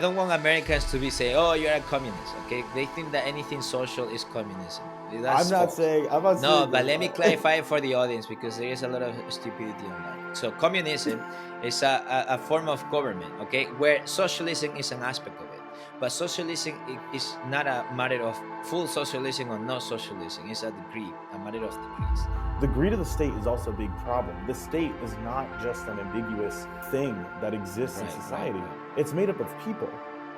I don't want Americans to be saying, "Oh, you're a communist." Okay, they think that anything social is communism. That's false. I'm not No, saying but let me this. clarify for the audience because there is a lot of stupidity online. So, communism is a form of government, okay, where socialism is an aspect of it. But socialism is not a matter of full socialism or no socialism. It's a degree, a matter of degrees. The greed of the state is also a big problem. The state is not just an ambiguous thing that exists in Right, right, society. right, It's made up of people,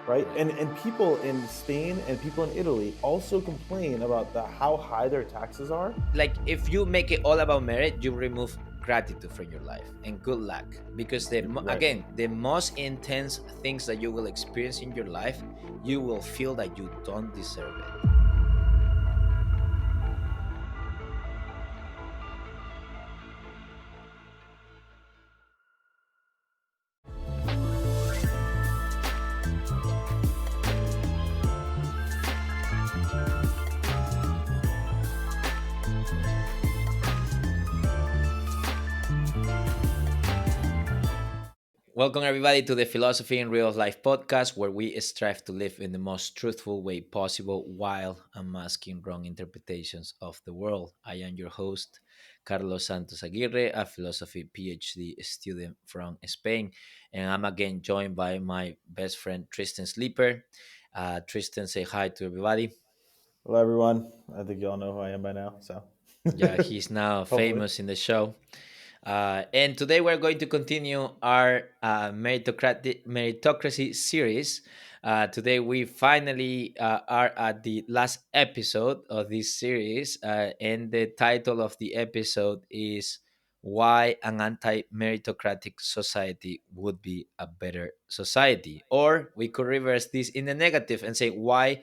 right? right. And people in Spain and people in Italy also complain about how high their taxes are. Like if you make it all about merit, you remove gratitude from your life and good luck because Right. again the most intense things that you will experience in your life, you will feel that you don't deserve it. Welcome everybody to the Philosophy in Real Life podcast, where we strive to live in the most truthful way possible while unmasking wrong interpretations of the world. I am your host, Carlos Santos Aguirre, a philosophy PhD student from Spain, and I'm again joined by my best friend Tristen Sleeper. Tristan, say hi to everybody. Hello, everyone. I think you all know who I am by now. So, Yeah, he's now hopefully. famous in the show. And today we're going to continue our meritocracy series. Today we finally are at the last episode of this series, and the title of the episode is "Why an anti-meritocratic society would be a better society." Or we could reverse this in the negative and say, "Why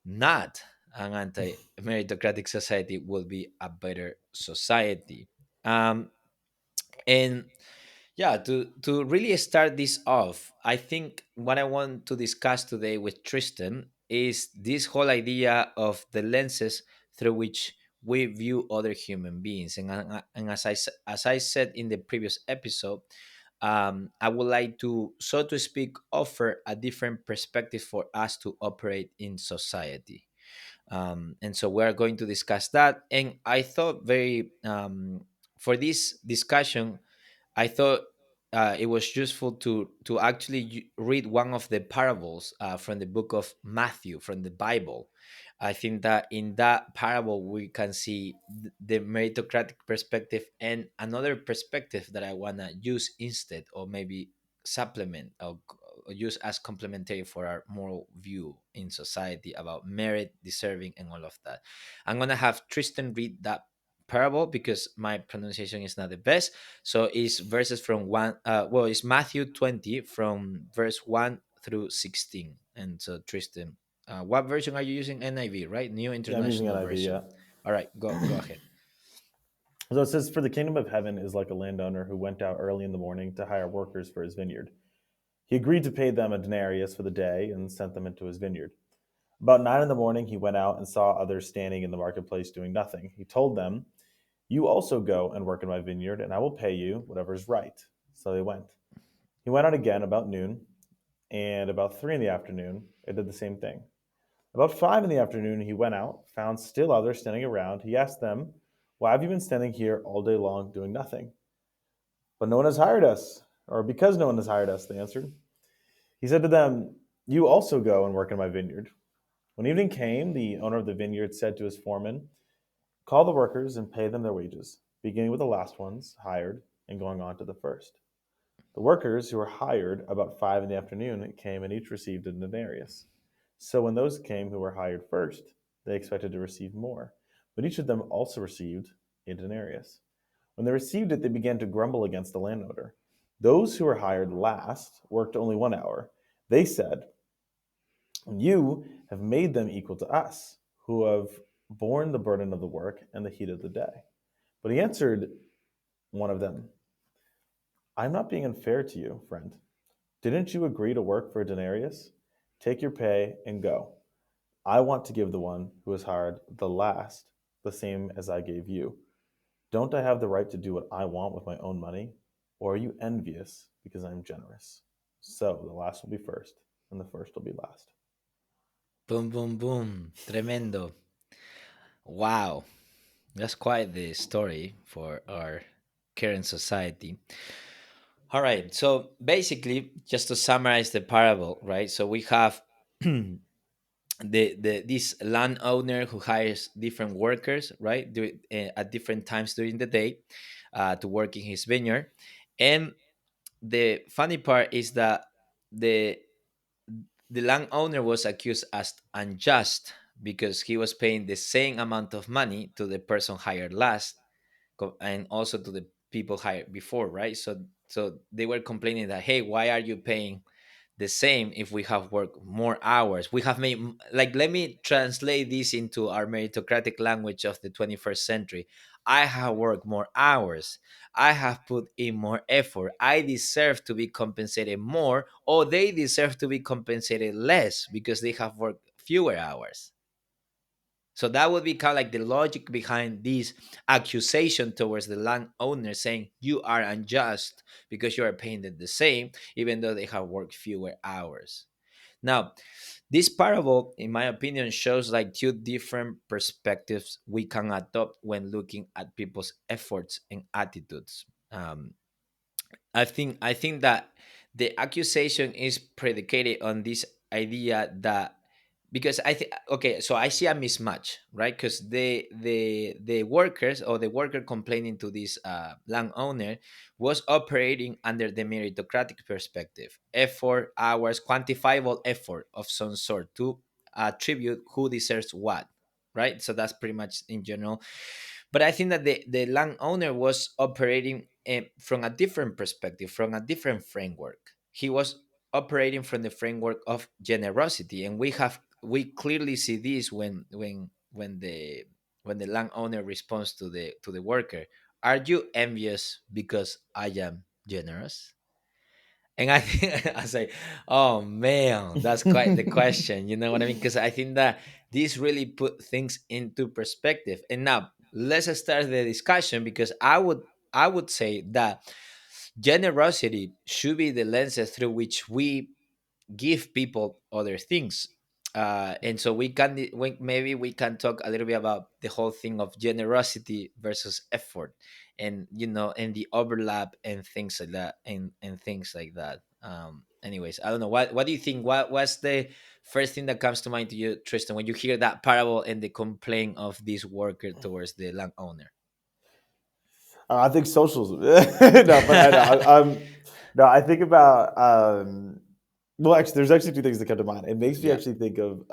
not an anti-meritocratic society would be a better society." Um, and yeah, to really start this off, I think what I want to discuss today with Tristan is this whole idea of the lenses through which we view other human beings. And as I said in the previous episode, I would like to, so to speak, offer a different perspective for us to operate in society. And so we're going to discuss that. And I thought for this discussion, I thought it was useful to actually read one of the parables from the book of Matthew from the Bible. I think that in that parable we can see the meritocratic perspective and another perspective that I wanna use instead, or maybe supplement or use as complementary for our moral view in society about merit, deserving, and all of that. I'm gonna have Tristan read that parable because my pronunciation is not the best, so it's verses from it's Matthew 20 from verse 1 through 16. And so, Tristan, what version are you using? NIV, right? New Yeah, I'm using International NIV. Version. Yeah. All right, go ahead. So it says, "For the kingdom of heaven is like a landowner who went out early in the morning to hire workers for his vineyard. He agreed to pay them a denarius for the day and sent them into his vineyard. About 9 in the morning, he went out and saw others standing in the marketplace doing nothing. He told them, 'You also go and work in my vineyard, and I will pay you whatever is right.' So they went. He went out again about noon, and about 3 in the afternoon, it did the same thing. About 5 in the afternoon, he went out, found still others standing around. He asked them, 'Why have you been standing here all day long doing nothing?' 'But no one has hired us,' or 'Because no one has hired us,' they answered. He said to them, 'You also go and work in my vineyard.' When evening came, the owner of the vineyard said to his foreman, 'Call the workers and pay them their wages, beginning with the last ones hired and going on to the first.' The workers who were hired about 5 in the afternoon came and each received a denarius. So when those came who were hired first, they expected to receive more, but each of them also received a denarius. When they received it, they began to grumble against the landowner. Those who were hired last worked only 1 hour. They said, 'You have made them equal to us, who have borne the burden of the work and the heat of the day.' But he answered one of them, 'I'm not being unfair to you, friend. Didn't you agree to work for a denarius? Take your pay and go. I want to give the one who was hired the last the same as I gave you. Don't I have the right to do what I want with my own money? Or are you envious because I'm generous?' So the last will be first, and the first will be last. Boom, boom, boom. Tremendo. Wow. That's quite the story for our current society. All right. So basically, just to summarize the parable, right? So we have the this landowner who hires different workers, right, at different times during the day, to work in his vineyard. And the funny part is that the the landowner was accused as unjust because he was paying the same amount of money to the person hired last, and also to the people hired before, right? So they were complaining that, hey, why are you paying the same if we have worked more hours? We have made, like, let me translate this into our meritocratic language of the 21st century. I have worked more hours. I have put in more effort. I deserve to be compensated more, or they deserve to be compensated less because they have worked fewer hours. So that would be kind of like the logic behind this accusation towards the landowner, saying you are unjust because you are paying them the same, even though they have worked fewer hours. Now, this parable, in my opinion, shows like two different perspectives we can adopt when looking at people's efforts and attitudes. I think that the accusation is predicated on this idea that, because I think, okay, so I see a mismatch, right? Because the workers, or the worker complaining to this landowner, was operating under the meritocratic perspective, effort, hours, quantifiable effort of some sort to attribute who deserves what, right? So that's pretty much in general. But I think that the landowner was operating from a different perspective, from a different framework. He was operating from the framework of generosity, and we clearly see this when the landowner responds to the worker, "Are you envious because I am generous?" And I think I say, "Oh man, that's quite the question." You know what I mean? Because I think that this really put things into perspective. And now let's start the discussion, because I would say that generosity should be the lenses through which we give people other things. And so maybe we can talk a little bit about the whole thing of generosity versus effort, and and the overlap and things like that, and things like that. Anyways, I don't know, what do you think? What's the first thing that comes to mind to you, Tristan, when you hear that parable and the complaint of this worker towards the landowner? I think socialism. No, but I know. No, I think about. Well, actually, there's actually two things that come to mind. It makes me Yeah. actually think of.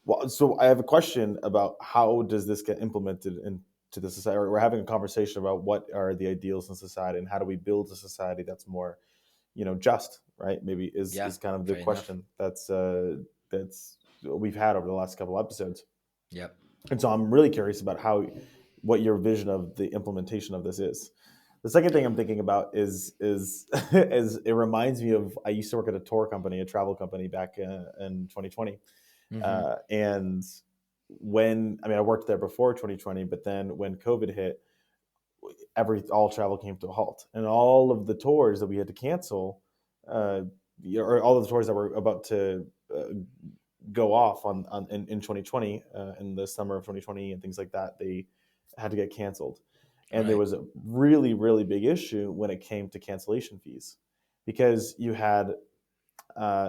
Well, so I have a question about how does this get implemented into the society? We're having a conversation about what are the ideals in society and how do we build a society that's more, just, right? Maybe Yeah, is kind of the fair enough. question that's we've had over the last couple episodes. Yep. And so I'm really curious about what your vision of the implementation of this is. The second thing I'm thinking about is is it reminds me of I used to work at a tour company, a travel company back in 2020, Mm-hmm. and when I worked there before 2020, but then when COVID hit, all travel came to a halt, and all of the tours that we had to cancel, uh, or all of the tours that were about to go off in 2020, in the summer of 2020 and things like that, they had to get canceled. And there Right. was a really, really big issue when it came to cancellation fees, because you had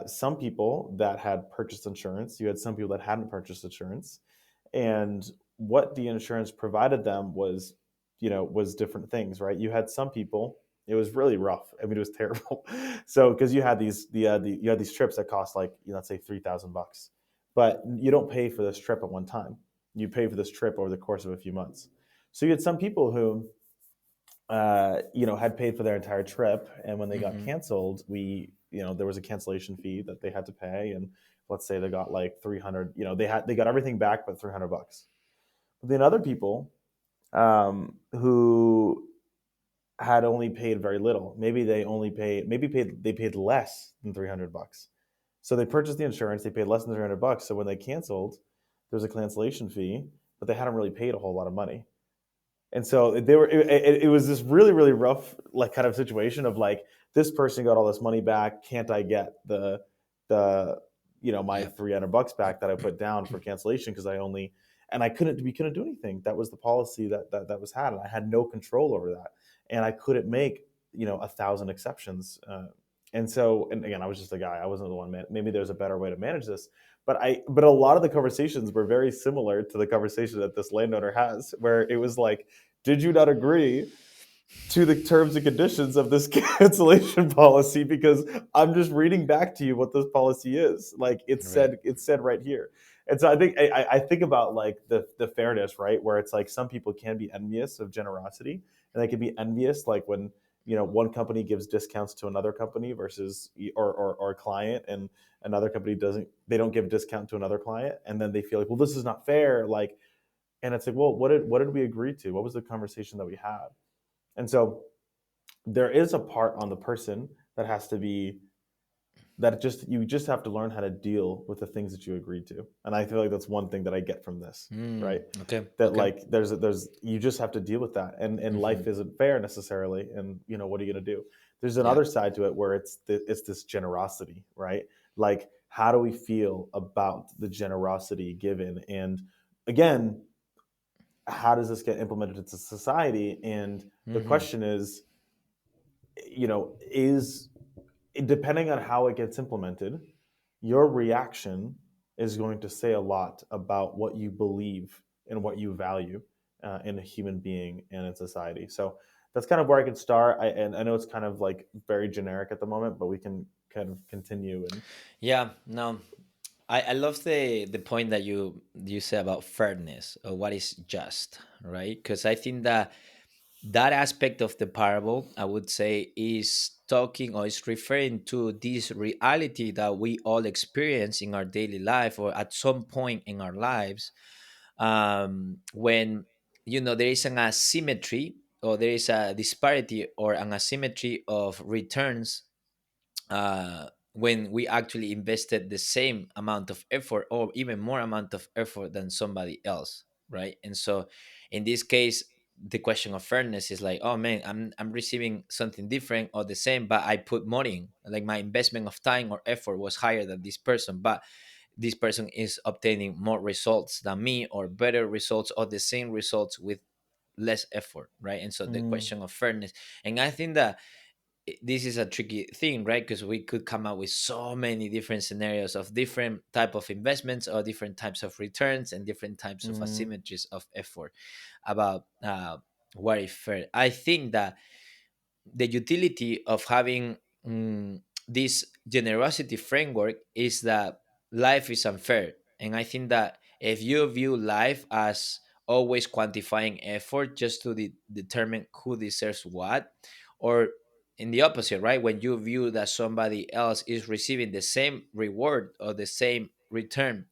some people that had purchased insurance, you had some people that hadn't purchased insurance, and what the insurance provided them was different things, right? You had some people, it was really rough. I mean, it was terrible. So because you had you had these trips that cost, like, let's say $3,000, but you don't pay for this trip at one time. You pay for this trip over the course of a few months. So you had some people who had paid for their entire trip, and when they got Mm-hmm. canceled, there was a cancellation fee that they had to pay, and let's say they got like 300. They got everything back but $300. But then other people, who had only paid very little. Maybe they paid less than $300. So they purchased the insurance, they paid less than $300. So when they canceled, there was a cancellation fee, but they hadn't really paid a whole lot of money. And so it was this really, really rough, like, kind of situation of like, this person got all this money back. Can't I get the my Yeah. $300 back that I put down for cancellation because I only and I couldn't we couldn't do anything. That was the policy that was had, and I had no control over that, and I couldn't make 1,000 exceptions. And so, and again, I was just a guy. I wasn't the one man. Maybe there's a better way to manage this, but a lot of the conversations were very similar to the conversation that this landowner has, where it was like, did you not agree to the terms and conditions of this cancellation policy, because I'm just reading back to you what this policy is. Like Right. it's said right here. And so I think about like the fairness, right? Where it's like some people can be envious of generosity, and they can be envious like when one company gives discounts to another company versus or a client, and another company doesn't, they don't give a discount to another client, and then they feel like, well, this is not fair. Like, and it's like, well, what did we agree to? What was the conversation that we had? And so there is a part on the person that has to be, that just you just have to learn how to deal with the things that you agreed to. And I feel like that's one thing that I get from this, right? Okay. That Okay. like there's you just have to deal with that, and Hmm. life isn't fair necessarily, and what are you going to do? There's Yeah. another side to it where it's this generosity, right? Like, how do we feel about the generosity given? And again, how does this get implemented into society? And the Hmm. question is, is, depending on how it gets implemented, your reaction is going to say a lot about what you believe and what you value in a human being and in society. So that's kind of where I could start. And I know it's kind of like very generic at the moment, but we can kind of continue. And Yeah. No, I love the point that you say about fairness or what is just, right? Because I think that that aspect of the parable, I would say, is talking or is referring to this reality that we all experience in our daily life or at some point in our lives, when there is an asymmetry or there is a disparity or an asymmetry of returns, when we actually invested the same amount of effort or even more amount of effort than somebody else, right? And so in this case, the question of fairness is like, oh man, I'm receiving something different or the same, but I put more in, like my investment of time or effort was higher than this person, but this person is obtaining more results than me or better results or the same results with less effort, right? And so the mm, question of fairness, and I think that this is a tricky thing, right? Because we could come up with so many different scenarios of different type of investments or different types of returns and different types of mm, asymmetries of effort about what is fair. I think that the utility of having this generosity framework is that life is unfair. And I think that if you view life as always quantifying effort just to determine who deserves what, or in the opposite, right? When you view that somebody else is receiving the same reward or the same return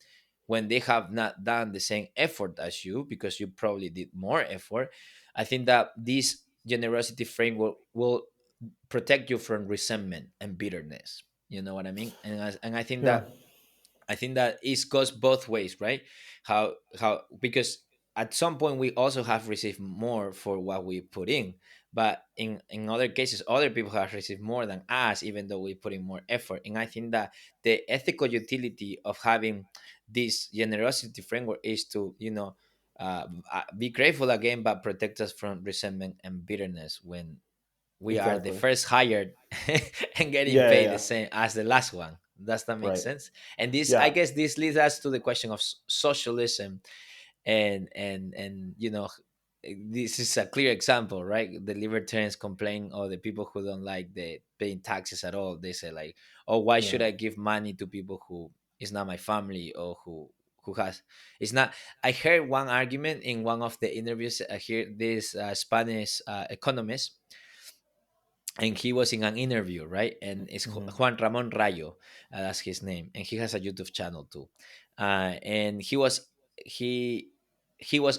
when they have not done the same effort as you because you probably did more effort, I think that this generosity framework will protect you from resentment and bitterness. You know what I mean? And yeah, I think that it goes both ways, right? How because at some point we also have received more for what we put in, but in other cases, other people have received more than us, even though we put in more effort. And I think that the ethical utility of having this generosity framework is to be grateful again, but protect us from resentment and bitterness when we are the exactly. first hired and getting Yeah, yeah, paid the yeah. same as the last one. Does that make Right. sense? And this, I Yeah. guess, this leads us to the question of socialism, and this is a clear example, right? The libertarians complain, or the people who don't like the paying taxes at all. They say like, oh, why should Yeah. I give money to people who is not my family or who has it's not. I heard one argument in one of the interviews. I hear this Spanish economist, and he was in an interview, right? And it's Hmm. Juan Ramon Rayo, that's his name, and he has a YouTube channel too. And he was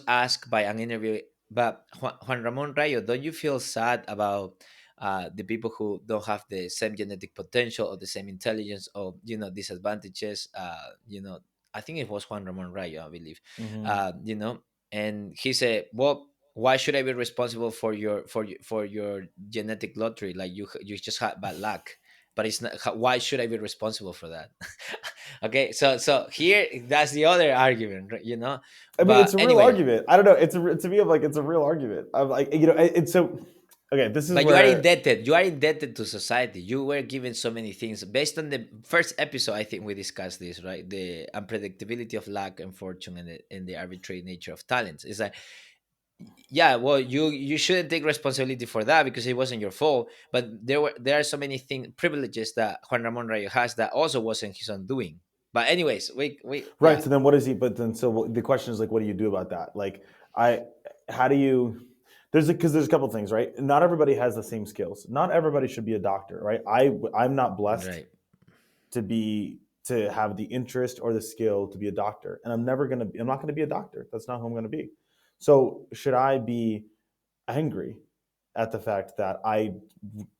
asked by an interview, but Juan Ramon Rayo, don't you feel sad about the people who don't have the same genetic potential or the same intelligence or disadvantages? I think it was Juan Ramon Rayo, I believe. Hmm. And he said, well, why should I be responsible for your genetic lottery? Like you just had bad luck. but it's not. Why should I be responsible for that? Okay, so here that's the other argument, right, I mean, but it's a real anyway. argument. I don't know. To me, I'm like, it's a real argument. I'm like, it's so. Okay, this is But you are where. indebted. You are indebted to society. You were given so many things based on the first episode. I think we discussed this, right? The unpredictability of luck and fortune, and the arbitrary nature of talents. It's like, yeah, well, you shouldn't take responsibility for that because it wasn't your fault. But there are so many things, privileges that Juan Ramon Rayo has that also wasn't his own doing. But anyways, we Right. yeah, So then what is he? But then, the question is like, what do you do about that? Like, I, how do you, because there's a couple things, right? Not everybody has the same skills. Not everybody should be a doctor, right? I'm not blessed right. to have the interest or the skill to be a doctor. And I'm not going to be a doctor. That's not who I'm going to be. So should I be angry at the fact that I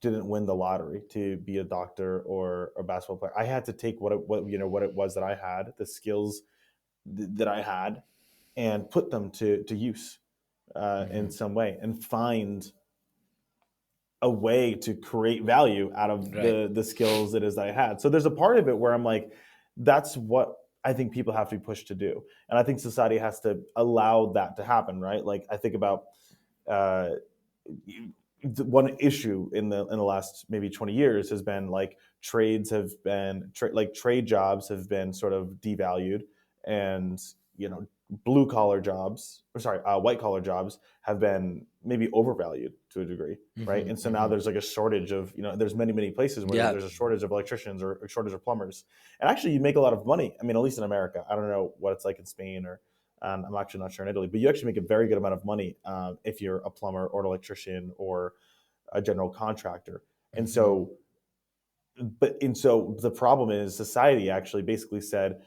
didn't win the lottery to be a doctor or a basketball player? I had to take what it was that I had, the skills that I had, and put them to use in Hmm. some way, and find a way to create value out of Right. the skills it is that I had. So there's a part of it where I'm like, that's what I think people have to be pushed to do, and I think society has to allow that to happen. Right? Like I think about uh, one issue in the last maybe 20 years has been like trade jobs have been sort of devalued, and blue collar jobs, or sorry, white collar jobs have been maybe overvalued to a degree, right? Hmm. And so now Hmm. there's like a shortage of, there's many places where Yeah. there's a shortage of electricians or a shortage of plumbers, and actually you make a lot of money. I mean, at least in America, I don't know what it's like in Spain, or I'm actually not sure in Italy, but you actually make a very good amount of money if you're a plumber or an electrician or a general contractor. And Hmm. so, the problem is society actually basically said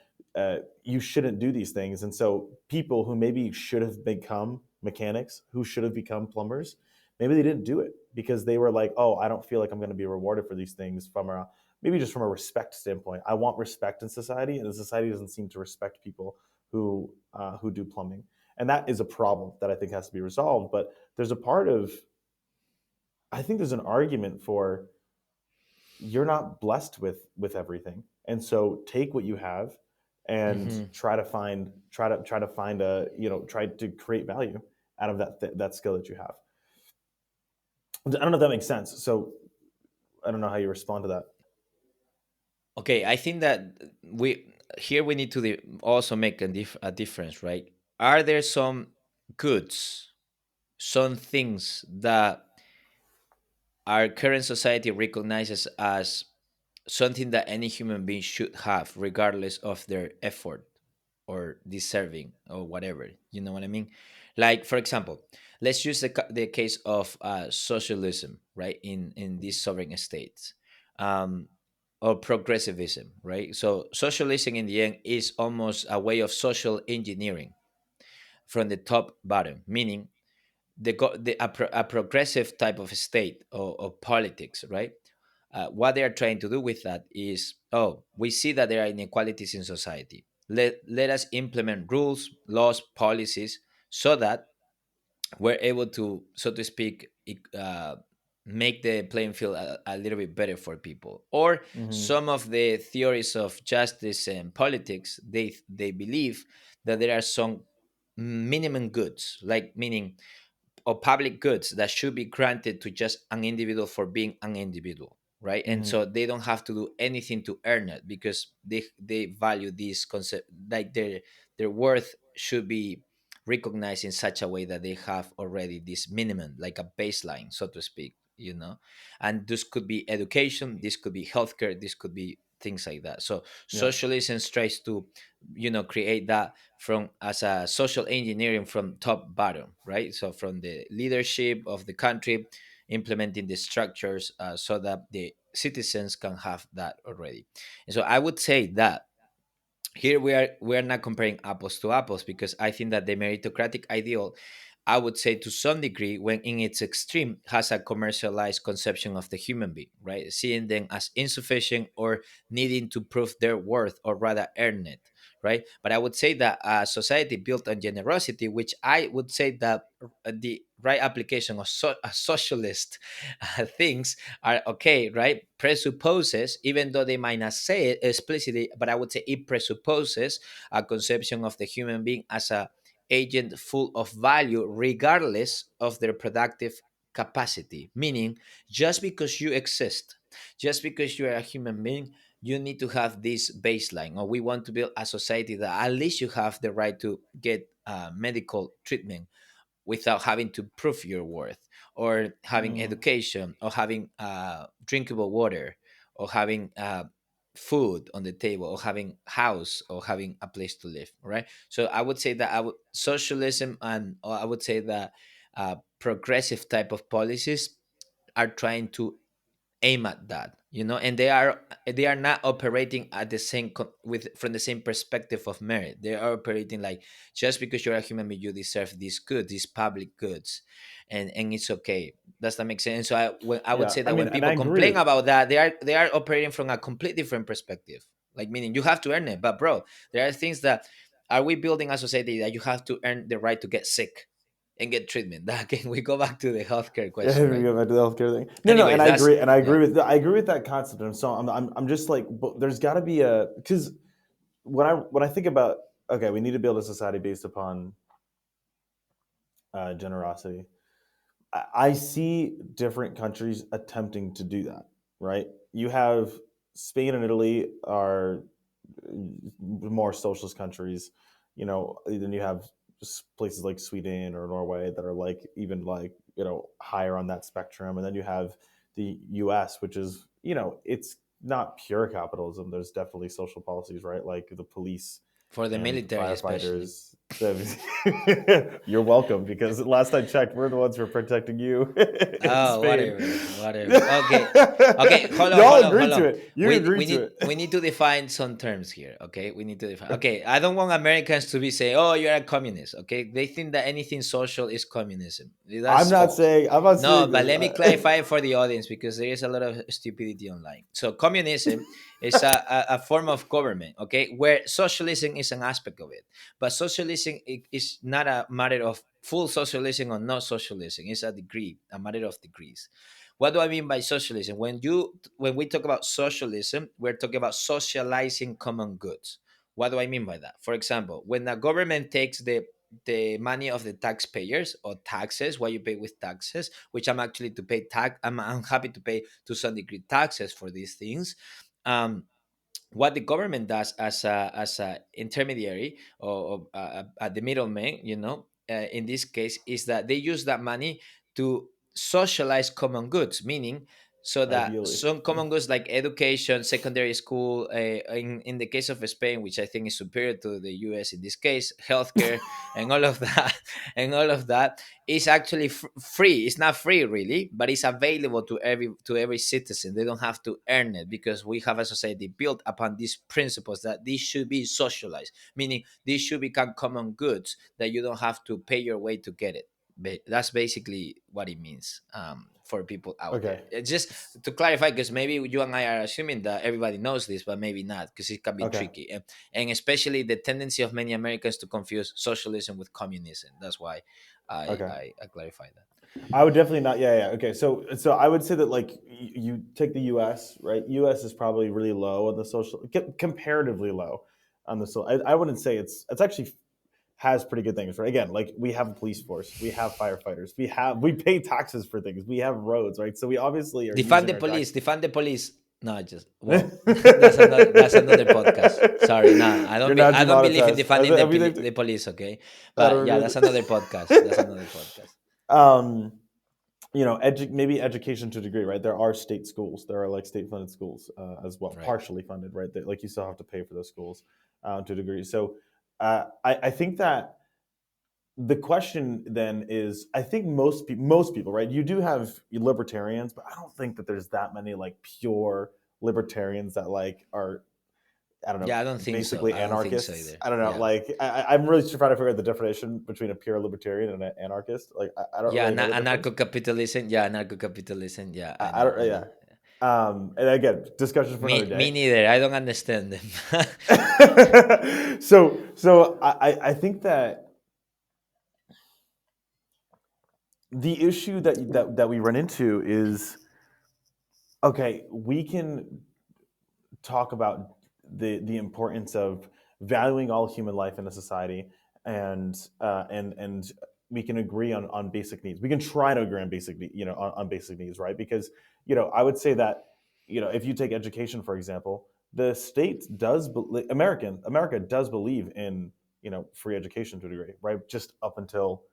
you shouldn't do these things. And so people who maybe should have become mechanics, who should have become plumbers, maybe they didn't do it because they were like, oh, I don't feel like I'm going to be rewarded for these things from a maybe just from a respect standpoint. I want respect in society, and the society doesn't seem to respect people who do plumbing, and that is a problem that I think has to be resolved. But there's a part of I think there's an argument for you're not blessed with everything, and so take what you have and Hmm. try to find a try to create value out of that skill that you have. I don't know if that makes sense. So I don't know how you respond to that. Okay, I think that we need to also make a difference, right? Are there some goods, some things that our current society recognizes as something that any human being should have, regardless of their effort or deserving or whatever? You know what I mean? Like, for example, let's use the case of socialism, right? In these sovereign states, um, or progressivism, right? So socialism in the end is almost a way of social engineering from the top bottom, meaning a progressive type of state or politics, right? What they are trying to do with that is, oh, we see that there are inequalities in society. Let us implement rules, laws, policies, so that we're able to, so to speak, make the playing field a little bit better for people. Or Mm-hmm. some of the theories of justice and politics, they believe that there are some minimum goods, like meaning or public goods that should be granted to just an individual for being an individual, right? And Mm-hmm. so they don't have to do anything to earn it because they value this concept, like their worth should be recognized in such a way that they have already this minimum, like a baseline, so to speak, and this could be education, this could be healthcare, this could be things like that. So Yeah. socialism tries to create that from as a social engineering from top bottom, right? So from the leadership of the country, implementing the structures so that the citizens can have that already. And so I would say that here we are not comparing apples to apples, because I think that the meritocratic ideal I would say to some degree, when in its extreme, has a commercialized conception of the human being, right? Seeing them as insufficient or needing to prove their worth or rather earn it, right? But I would say that a society built on generosity, which I would say that the right application of socialist things are okay, right? Presupposes, even though they might not say it explicitly, but I would say it presupposes a conception of the human being as a agent full of value regardless of their productive capacity. Meaning, just because you exist, just because you are a human being, you need to have this baseline. Or we want to build a society that at least you have the right to get medical treatment without having to prove your worth, or having Mm. education, or having drinkable water, or having food on the table, or having house, or having a place to live, right? So I would say that socialism, and or I would say that progressive type of policies are trying to aim at that, and they are not operating at the same with from the same perspective of merit. They are operating like, just because you're a human being, you deserve these goods, these public goods, and it's okay. Does that make sense? So I would Yeah, say I that mean, when and I people agree complain with. about that, they are operating from a completely different perspective. Like, meaning you have to earn it, but bro, there are things that, are we building a society that you have to earn the right to get sick and get treatment? That, again, we go back to the healthcare Yeah, question, we right? go back to the healthcare thing. No, no, and Anyways, I that's agree, and yeah. I agree with that concept. And so I'm just like, but there's got to be a, because when I think about, okay, we need to build a society based upon generosity. I see different countries attempting to do that. Right? You have Spain and Italy are more socialist countries. Then you have places like Sweden or Norway that are like even like higher on that spectrum, and then you have the U.S., which is it's not pure capitalism. There's definitely social policies, right? Like the police For the and military especially. firefighters. You're welcome, because last I checked, we're the ones who are protecting you in Oh, Spain. whatever, whatever. Okay, okay. Hold on, Y'all hold on, agreed hold to on. it. You We agreed we to need it. we need to define some terms here. Okay, we need to define. Okay, I don't want Americans to be saying, "Oh, you're a communist." Okay, they think that anything social is communism. That's false. I'm not No, saying but this. let me clarify for the audience, because there is a lot of stupidity online. So communism is a form of government, okay, where socialism is an aspect of it. But socialism is not a matter of full socialism or not socialism. It's a matter of degrees. What do I mean by socialism? When we talk about socialism, we're talking about socializing common goods. What do I mean by that? For example, when the government takes the money of the taxpayers, or taxes, what you pay with taxes, which I'm actually to pay tax. I'm happy to pay to some degree taxes for these things. Um, what the government does as a intermediary, or the middleman, in this case, is that they use that money to socialize common goods, meaning, so that Ideally. some common goods like education, secondary school, in the case of Spain, which I think is superior to the US in this case, healthcare, and all of that, and all of that is actually free. It's not free really, but it's available to every citizen. They don't have to earn it, because we have a society built upon these principles that this should be socialized, meaning these should become common goods that you don't have to pay your way to get it. That's basically what it means, for people out there. Okay. Just to clarify, because maybe you and I are assuming that everybody knows this, but maybe not, because it can be Okay. tricky, and especially the tendency of many Americans to confuse socialism with communism. That's why I Okay. I, I clarify that. I would definitely not. Yeah, yeah. Okay. So I would say that, like, you take the U.S., right? U.S. is probably really low on the social, comparatively low on the social. I wouldn't say it's actually has pretty good things, right? Again, like, we have a police force, we have firefighters, we pay taxes for things, we have roads, right? So we obviously are Defund using the our police. tax. Defund the police. No, just, well, that's another podcast. Sorry, no, I don't You're be not I don't believe in demonetized. defunding the I mean, the police. Okay, I but yeah, don't that's another podcast. That's another podcast. um, maybe education to a degree, right? There are state schools. There are like state funded schools as well, Right. partially funded, right? Like, you still have to pay for those schools to a degree. So I think that the question then is, I think most people, right? You do have libertarians, but I don't think that there's that many like pure libertarians that like are. I don't know, Yeah, I don't think so. basically I don't think so anarchists. either. I don't know. Yeah. Like I'm really trying to figure out the definition between a pure libertarian and an anarchist. Like I don't Yeah, really know the difference. anarcho-capitalism. Yeah, anarcho-capitalism. Yeah, I I know. don't. I Yeah. know. And again, discussion for Me, another me day. neither. I don't understand them. So I think that the issue that we run into is okay. We can talk about the importance of valuing all human life in a society, and we can agree on basic needs. We can try to agree on on basic needs, right? Because I would say that if you take education for example, the state does America does believe in free education to a degree, right? Just up until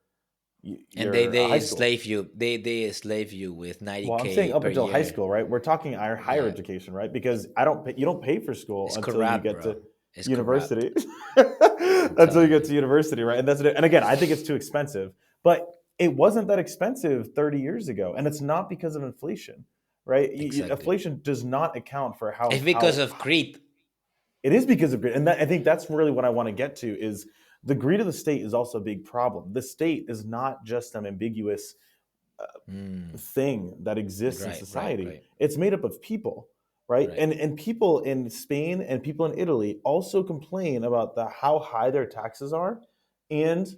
And they you're a high they school. slave you. They slave you with Well, I'm 90K saying up per until high year. school, right? We're talking our higher Yeah, education, right? Because I don't pay, you don't pay for school it's until you corrupt, get bro. to It's corrupt. university. I'm Until you telling get you. to university, right? And that's it. And again, I think it's too expensive, but it wasn't that expensive 30 years ago, and it's not because of inflation, right? Exactly. Inflation does not account for It's because of how greed. it is because of greed, and I think that's really what I want to get to is the greed of the state is also a big problem. The state is not just an ambiguous Mm, thing that exists in right, right, society. right, It's made up of people, right? right. And people in Spain and people in Italy also complain about the how high their taxes are and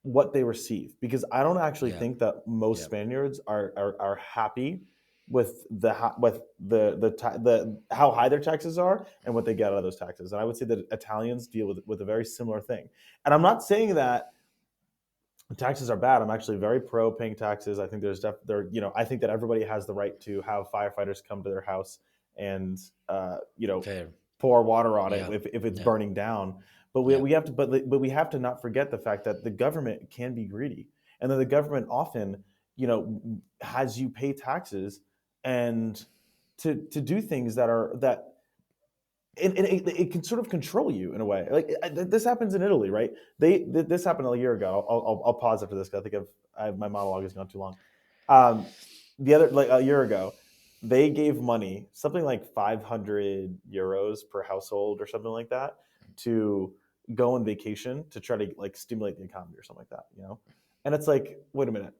what they receive. Because I don't actually Yeah, think that most yeah. Spaniards are happy with with the how high their taxes are and what they get out of those taxes. And I would say that Italians deal with a very similar thing. And I'm not saying that taxes are bad. I'm actually very pro paying taxes. I think I think that everybody has the right to have firefighters come to their house and Fair. pour water on it Yeah, if it's yeah, burning down. But yeah. we have to but we have to not forget the fact that the government can be greedy, and that the government often has you pay taxes and to do things that it can sort of control you in a way. Like this happens in Italy, right? This happened a year ago. I'll pause after this because I think my monologue has gone too long. Um, the other like a year ago, they gave money, something like 500 euros per household or something like that, to go on vacation to try to like stimulate the economy or something like that. And it's like, wait a minute,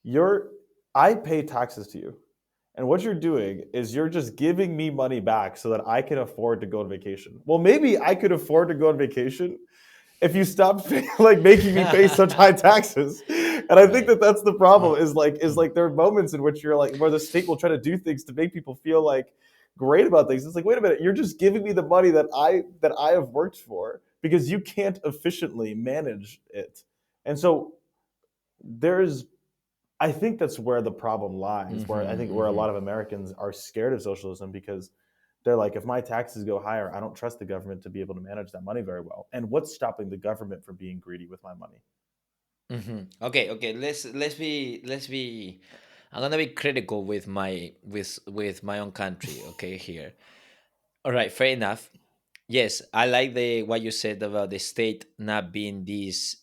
you're I pay taxes to you. And what you're doing is you're just giving me money back so that I can afford to go on vacation. Well, maybe I could afford to go on vacation if you stopped like making me pay such high taxes. And I think Right. that that's the problem is like there are moments in which you're like where the state will try to do things to make people feel like great about things. It's like, wait a minute, you're just giving me the money that I have worked for because you can't efficiently manage it. And so there's I think that's where the problem lies. Where I Mm-hmm, think where a mm-hmm. lot of Americans are scared of socialism because they're like, if my taxes go higher, I don't trust the government to be able to manage that money very well. And what's stopping the government from being greedy with my money? Okay, okay. Let's be. I'm gonna be critical with my own country. Okay, here. All right, fair enough. Yes, I like the what you said about the state not being this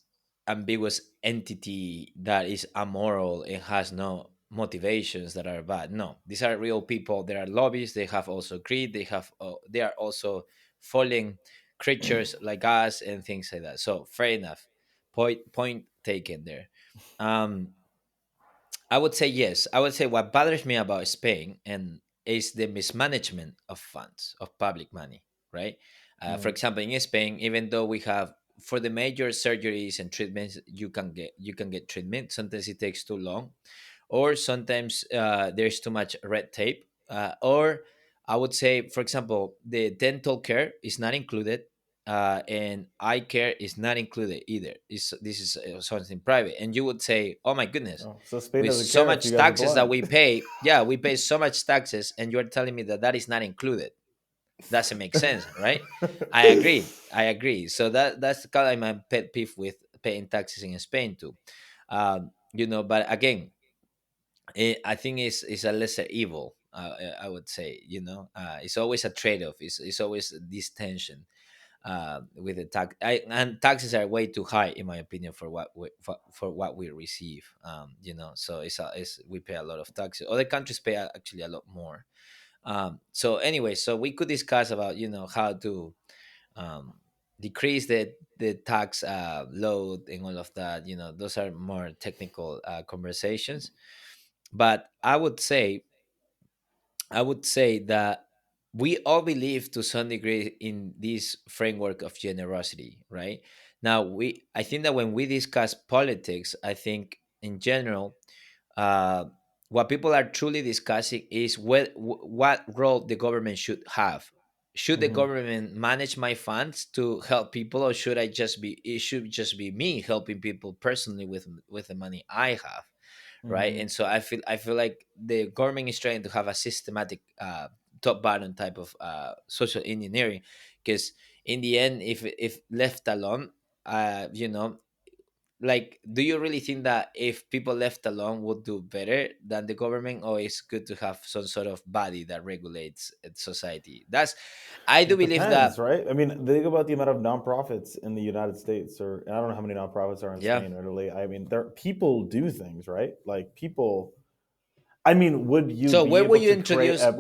ambiguous entity that is amoral and has no motivations that are bad. No, these are real people. They are lobbyists. They have also greed. They are also falling creatures like us and things like that. So fair enough. Point taken there. Um, I would say yes. I would say what bothers me about Spain and is the mismanagement of funds of public money, right? For Mm. example, in Spain, even though we have for the major surgeries and treatments, you can get treatment. Sometimes it takes too long, or sometimes there's too much red tape, or I would say, for example, the dental care is not included, and eye care is not included either. This is something private, and you would say, "Oh my goodness, Oh, so Spain with doesn't so care if you much guys are taxes that blind. we pay, yeah, we pay so much taxes, and you're telling me that that is not included. Doesn't make sense, right?" I agree. I agree. So that's kind of my pet peeve with paying taxes in Spain too. But again, I think it's a lesser evil. I would say, it's always a trade-off. It's always this tension with the tax, and taxes are way too high, in my opinion, for what we receive. So it's we pay a lot of taxes. Other countries pay actually a lot more. So anyway, so we could discuss about how to um, decrease the tax load and all of that. Those are more technical conversations. But I would say that we all believe to some degree in this framework of generosity, right? Now, I think that when we discuss politics, I think in general, uh, what people are truly discussing is what role the government should have. Should the Hmm. government manage my funds to help people, or it should just be me helping people personally with the money I have, right? Hmm. And so I feel like the government is trying to have a systematic top bottom type of social engineering, because in the end, if left alone, you know like, do you really think that if people left alone would do better than the government, or it's good to have some sort of body that regulates society? I do It believe depends, that. right? I mean, think about the amount of nonprofits in the United States, or and I don't know how many nonprofits are in Yeah. Spain or Italy. I mean, there people do things, right? Like people. I mean, would you So be where will able you to create introduce a?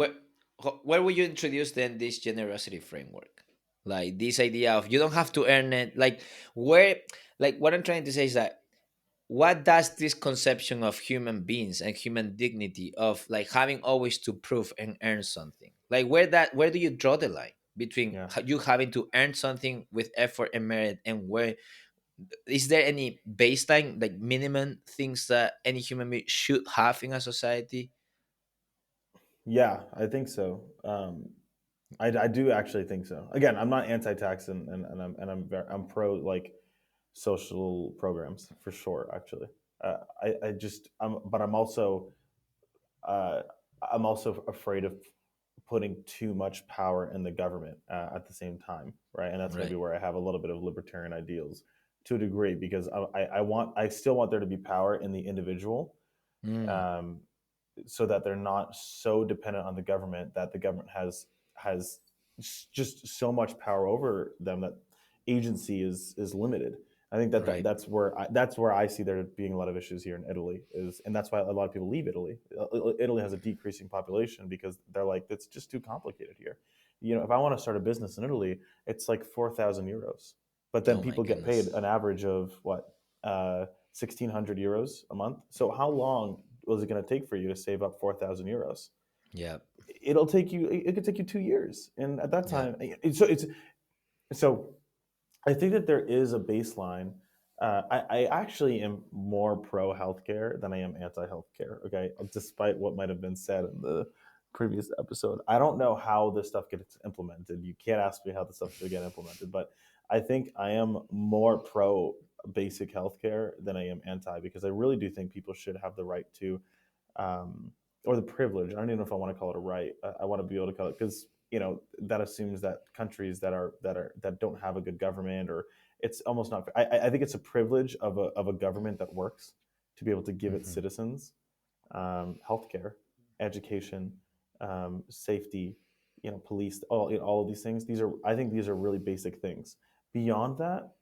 where will you introduce then this generosity framework? Like this idea of you don't have to earn it. Like what I'm trying to say is that, what does this conception of human beings and human dignity, of like having always to prove and earn something, like where do you draw the line between Yeah, you having to earn something with effort and merit, and where is there any baseline, like minimum things that any human being should have in a society? yeah, I think so. I do actually think so. Again, I'm not anti-tax, I'm pro like social programs for sure. Actually, I just but uh, I'm also afraid of putting too much power in the government at the same time, right? And that's maybe Right. where I have a little bit of libertarian ideals to a degree, because I still want there to be power in the individual, Mm, um, so that they're not so dependent on the government that the government has just so much power over them that agency is limited. I think right. that's where I see there being a lot of issues here in Italy is, and that's why a lot of people leave Italy. Italy has a decreasing population because they're like, it's just too complicated here. You know, if I want to start a business in Italy, it's like 4,000 euros, but then Oh my people get paid goodness. an average of what, 1,600 euros a month. So how long was it going to take for you to save up 4,000 euros? Yeah. It'll take you. It could take you 2 years, and at that Yeah. time, it's so. I think that there is a baseline. I actually am more pro healthcare than I am anti healthcare. Okay, despite what might have been said in the previous episode, I don't know how this stuff gets implemented. You can't ask me how this stuff should get implemented, but I think I am more pro basic healthcare than I am anti, because I really do think people should have the right to, um, or the privilege. I don't even know if I want to call it a right. I want to be able to call it, because that assumes that countries that don't have a good government, or it's almost not. I think it's a privilege of a government that works to be able to give its Hmm. citizens healthcare, education, safety, police, all of these things. I think these are really basic things. Beyond that,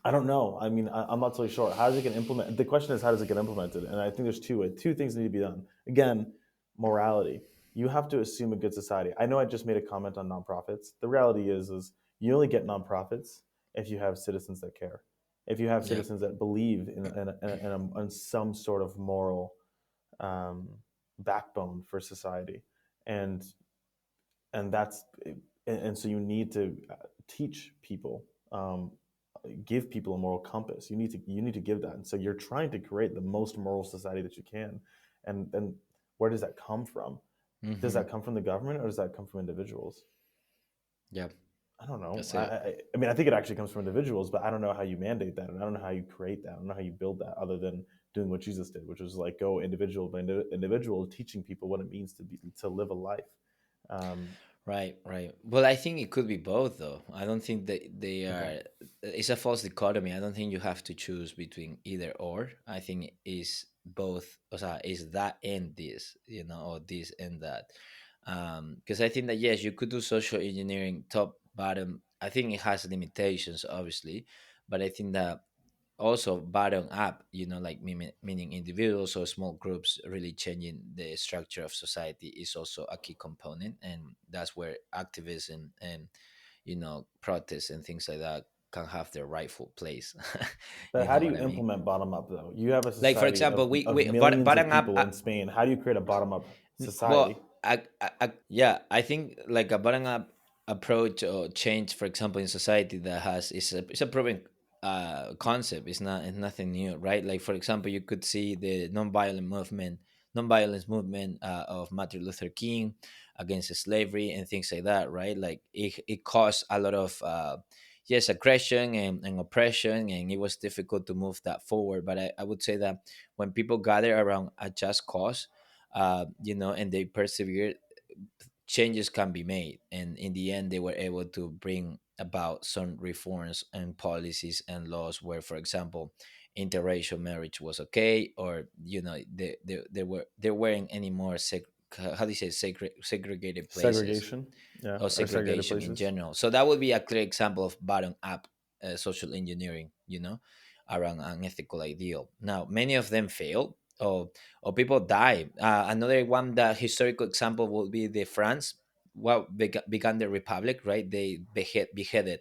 I don't know. I mean, I'm not totally sure. How does it get implemented? The question is, how does it get implemented? And I think there's two things that need to be done. Again, morality. You have to assume a good society. I know I just made a comment on nonprofits. The reality is you only get nonprofits if you have citizens that care, if you have Yeah. citizens that believe in some sort of moral um, backbone for society, and that's and so you need to teach people, give people a moral compass. You need to give that, and so you're trying to create the most moral society that you can. And then where does that come from? Does Hmm. that come from the government, or does that come from individuals? Yeah. I don't know. That's it. I mean, I think it actually comes from individuals, but I don't know how you mandate that, and I don't know how you create that. I don't know how you build that, other than doing what Jesus did, which was like go individual by individual, teaching people what it means to live a life. Um, Right, right. Well, I think it could be both, though. I don't think that they okay. are. It's a false dichotomy. I don't think you have to choose between either or. I think it is both. O sea, is that and this, or this and that. Because I think that yes, you could do social engineering top bottom. I think it has limitations, obviously, but I think that also bottom up, like meaning individuals or small groups really changing the structure of society is also a key component, and that's where activism and protests and things like that can have their rightful place. But You how know do what you I mean? implement bottom up though? You have a Like for society example, of we millions of bottom up. people in Spain. How do you create a bottom up society? Well, yeah, I think like a bottom up approach or change, for example, in society that has is a proven concept. It's nothing new, right? Like for example, you could see the nonviolence movement of Martin Luther King against slavery and things like that, right? Like it caused a lot of yes, aggression and oppression, and it was difficult to move that forward. But I would say that when people gather around a just cause, and they persevered, changes can be made. And in the end, they were able to bring about some reforms and policies and laws where, for example, interracial marriage was okay, or there weren't any more how do you say segregated places Segregation, yeah, or or segregated segregation in places. general. So that would be a clear example of bottom up social engineering, around an ethical ideal. Now, many of them fail, or people die. Another one, the historical example would be the France. Well, began the republic, right? They beheaded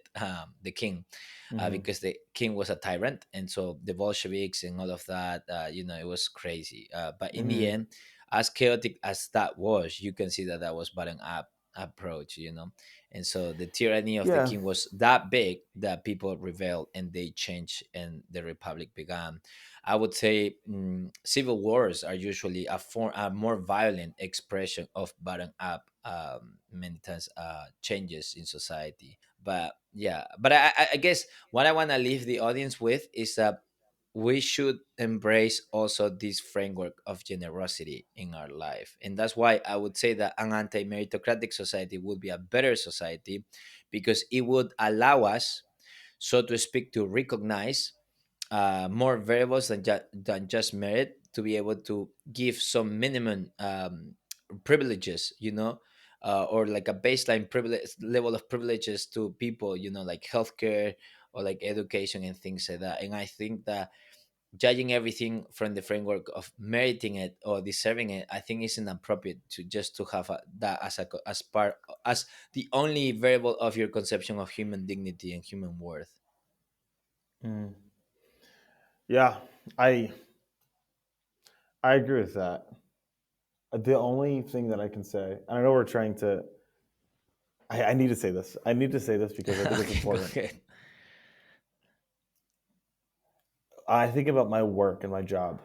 the king Hmm. because the king was a tyrant, and so the Bolsheviks and all of that, it was crazy. But in the Hmm. end, as chaotic as that was, you can see that that was bottom up approach, and so the tyranny of the Yeah. king was that big that people rebelled and they changed and the republic began. I would say civil wars are usually a more violent expression of bottom up, many times, changes in society. But yeah, but I guess what I want to leave the audience with is that we should embrace also this framework of generosity in our life. And that's why I would say that an anti meritocratic society would be a better society, because it would allow us, so to speak, to recognize more variables than just merit, to be able to give some minimum privileges, or like a baseline privilege level of privileges to people, like healthcare or like education and things like that. And I think that judging everything from the framework of meriting it or deserving it, I think is inappropriate to just to have that as as part, as the only variable of your conception of human dignity and human worth. Mm. Yeah, I I agree with that. The only thing that I can say, and I know we're trying to, I need to say this. I need to say this because I think it's Okay, go important. ahead. I think about my work and my job.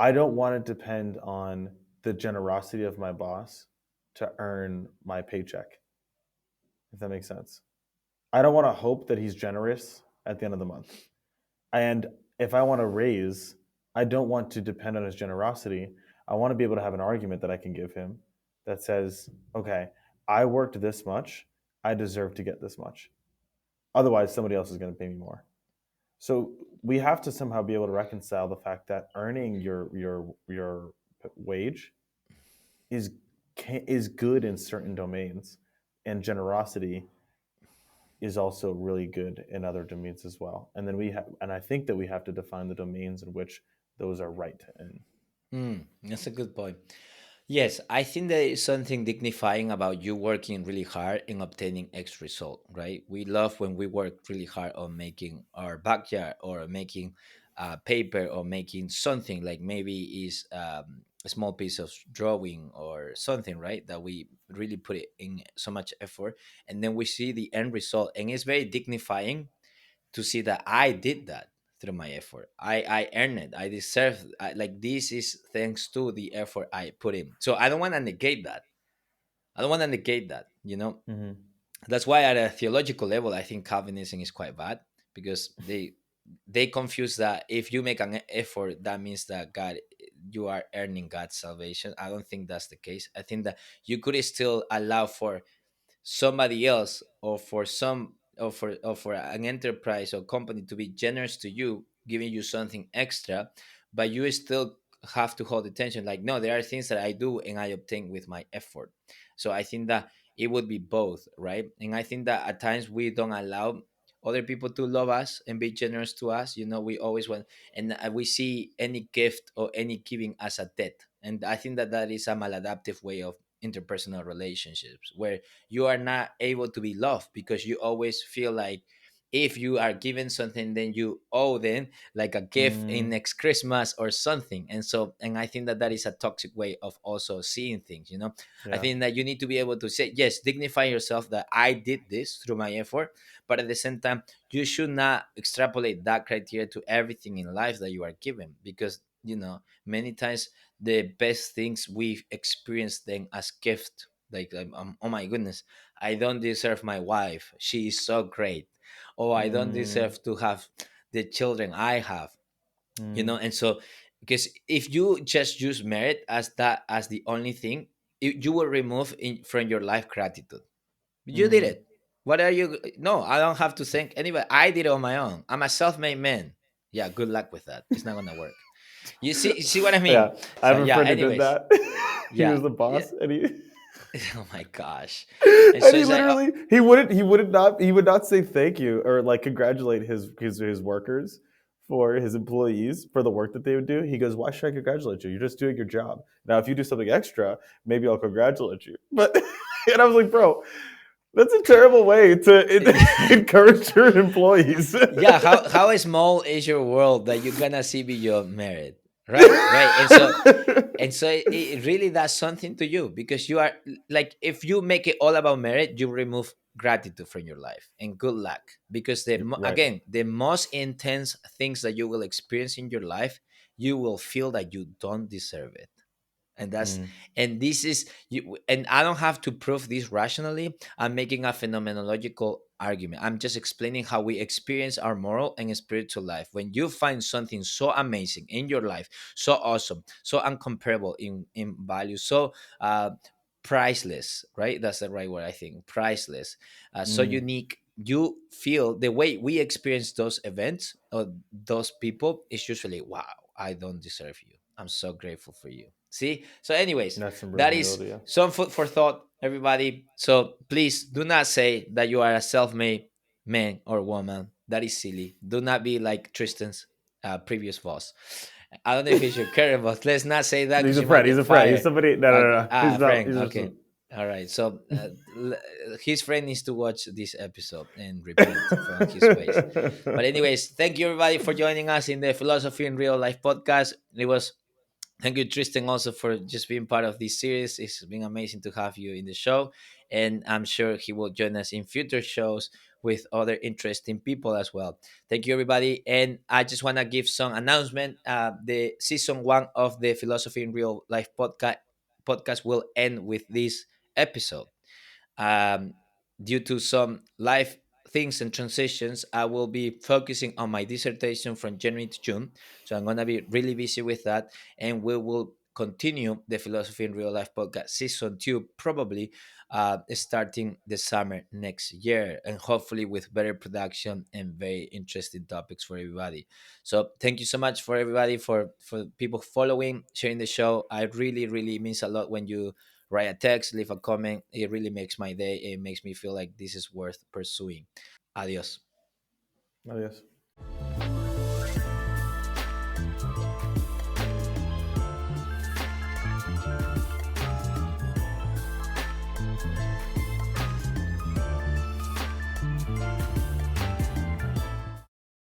I don't want to depend on the generosity of my boss to earn my paycheck, if that makes sense. I don't want to hope that he's generous at the end of the month. And if I want to raise, I don't want to depend on his generosity. I want to be able to have an argument that I can give him that says, okay, I worked this much. I deserve to get this much. Otherwise, somebody else is going to pay me more. So we have to somehow be able to reconcile the fact that earning your wage is is good in certain domains, and generosity is also really good in other domains as well. And then and I think that we have to define the domains in which those are right in. That's a good point. Yes, I think there is something dignifying about you working really hard and obtaining X result, right? We love when we work really hard on making our backyard, or making paper, or making something like maybe is a small piece of drawing or something, right? That we really put it in so much effort, and then we see the end result, and it's very dignifying to see that I did that through my effort. I earned it. I deserve. Like this is thanks to the effort I put in. So I don't want to negate that. I don't want to negate that. Mm-hmm. That's why at a theological level, I think Calvinism is quite bad, because they confuse that if you make an effort, that means that you are earning God's salvation. I don't think that's the case. I think that you could still allow for somebody else, or for some, or for an enterprise or company to be generous to you, giving you something extra, but you still have to hold attention, like, no, there are things that I do and I obtain with my effort. So I think that it would be both, right? And I think that at times we don't allow, other people to love us and be generous to us. We always want, and we see any gift or any giving as a debt. And I think that that is a maladaptive way of interpersonal relationships, where you are not able to be loved because you always feel like if you are given something, then you owe them like a gift in Mm, next Christmas or something. And I think that that is a toxic way of also seeing things. I yeah. think that you need to be able to say, yes, dignify yourself that I did this through my effort, but at the same time, you should not extrapolate that criteria to everything in life that you are given, because many times the best things we experience them as gift. Like, oh my goodness, I don't deserve my wife, she is so great. Oh, I don't Mm, deserve to have the children I have. mm, And so, because if you just use merit as that as the only thing, you will remove from your life gratitude. You did mm. it. What are you? No, I don't have to thank anybody. I did it on my own. I'm a self-made man. Yeah, good luck with that. It's not gonna work. You see what I mean? Yeah, I So have a yeah. friend who did Anyways, that. He yeah, was the yeah. boss, and he Oh my gosh. And and so he it's like, literally he would not say thank you or like congratulate his workers for his employees for the work that they would do. He goes, "Why should I congratulate you? You're just doing your job. Now, if you do something extra, maybe I'll congratulate you." But and I was like, "Bro, that's a terrible way to encourage your employees." yeah, how small is your world that you're gonna see beyond merit, right? And so it really does something to you, because you are like, if you make it all about merit, you remove gratitude from your life, and good luck, because Right. again, the most intense things that you will experience in your life, you will feel that you don't deserve it. And that's Mm, and this is you, and I don't have to prove this rationally. I'm making a phenomenological argument. I'm just explaining how we experience our moral and spiritual life. When you find something so amazing in your life, so awesome, so uncomparable in value, so priceless, right? That's the right word, I think. Priceless, so mm. unique. You feel the way we experience those events or those people is usually, wow, I don't deserve you, I'm so grateful for you. See? So, anyways, That's some real that is humility. Yeah. some food for thought, everybody. So, please do not say that you are a self made man or woman. That is silly. Do not be like Tristan's previous boss. I don't know if he should care, but let's not say that He's because a you might friend. He's get a friend. He's fired. somebody. No, no, no, Okay. no. He's not. Frank. He's just. Okay. All right. So, his friend needs to watch this episode and repent from his ways. But, anyways, thank you, everybody, for joining us in the Philosophy in Real Life podcast. It was Thank you, Tristan, also for just being part of this series. It's been amazing to have you in the show, and I'm sure he will join us in future shows with other interesting people as well. Thank you, everybody, and I just want to give some announcement. The season 1 of the Philosophy in Real Life podcast will end with this episode. um, Due to some life things and transitions, I will be focusing on my dissertation from January to June. So I'm going to be really busy with that. And we will continue the Philosophy in Real Life podcast season 2, probably starting the summer next year. And hopefully with better production and very interesting topics for everybody. So thank you so much for everybody, for people following, sharing the show. I really, really means a lot when you write a text, leave a comment. It really makes my day. It makes me feel like this is worth pursuing. Adios. Oh, yes.